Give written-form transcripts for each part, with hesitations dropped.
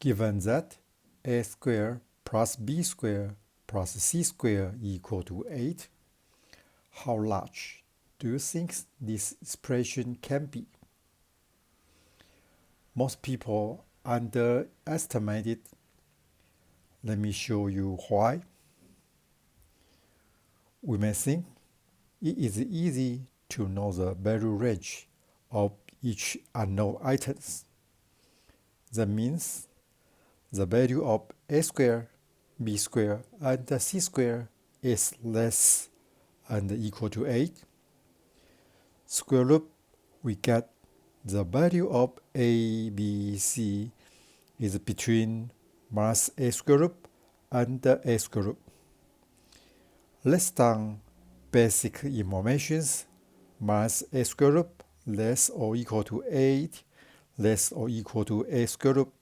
Given that a squared plus b squared plus c squared equal to 8, how large do you think this expression can be? Most people underestimate it. Let me show you why. We may think it is easy to know the value range of each unknown items. That means the value of a squared, b squared, and c squared is less and equal to 8. Square root, we get the value of a, b, c is between minus a square root and a square root. Less than basic informations, minus a square root less or equal to 8, less or equal to a square root.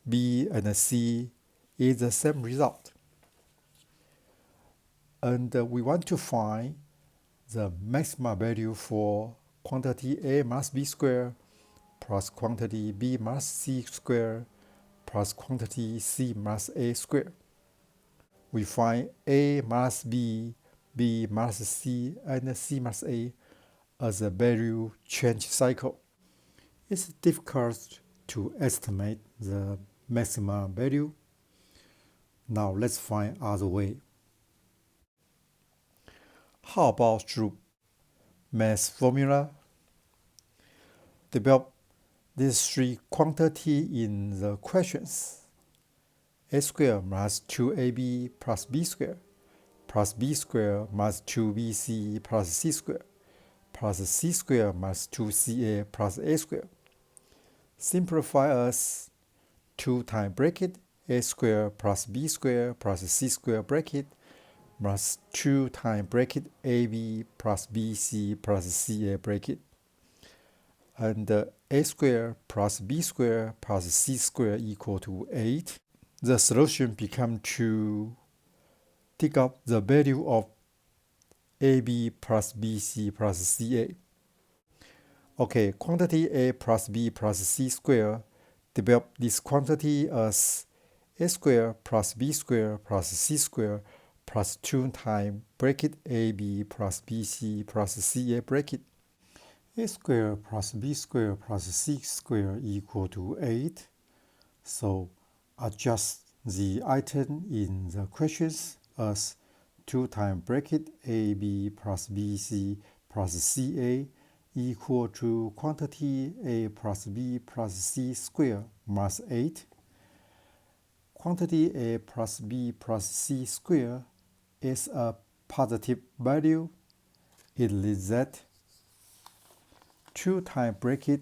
B and C is the same result. And we want to find the maximum value for quantity A minus B squared plus quantity B minus C squared plus quantity C minus A squared. We find A minus B, B minus C, and C minus A as a value change cycle. It's difficult to estimate the maximum value. Now let's find other way. How about through math formula? Develop these three quantities in the questions. A squared minus 2ab plus b squared plus b squared minus 2bc plus c squared plus c squared minus 2ca plus a squared. Simplify as 2 times bracket a squared plus b squared plus c squared bracket plus 2 times bracket ab plus bc plus ca bracket. And a squared plus b squared plus c squared equal to 8. The solution becomes to dig up the value of ab plus bc plus ca. Okay, quantity a plus b plus c squared, develop this quantity as a squared plus b squared plus c squared plus 2 times bracket ab plus bc plus ca bracket. A squared plus b squared plus c squared equal to 8. So adjust the item in the questions as 2 times bracket ab plus bc plus ca equal to quantity a plus b plus c squared minus 8. Quantity a plus b plus c squared is a positive value. It is that 2 times bracket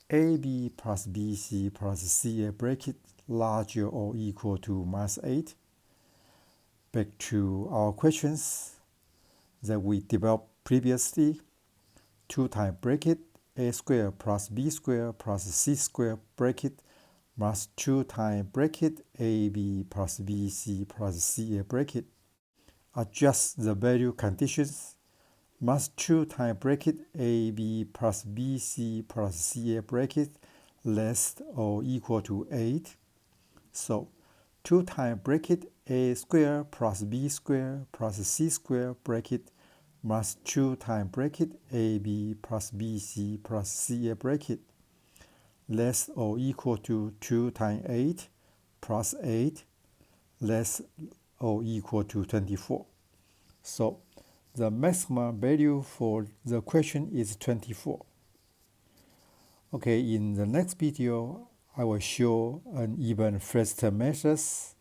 ab plus bc plus ca bracket larger or equal to minus 8. Back to our questions that we developed previously. 2 times bracket a squared plus b squared plus c squared bracket plus 2 times bracket ab plus bc plus ca bracket. Adjust the value conditions. Plus 2 times bracket ab plus bc plus ca bracket less or equal to 8. So 2 times bracket a squared plus b squared plus c squared bracket plus 2 times bracket ab plus bc plus ca bracket less or equal to 2 times 8 plus 8 less or equal to 24. So the maximum value for the question is 24. Okay, in the next video, I will show an even faster methods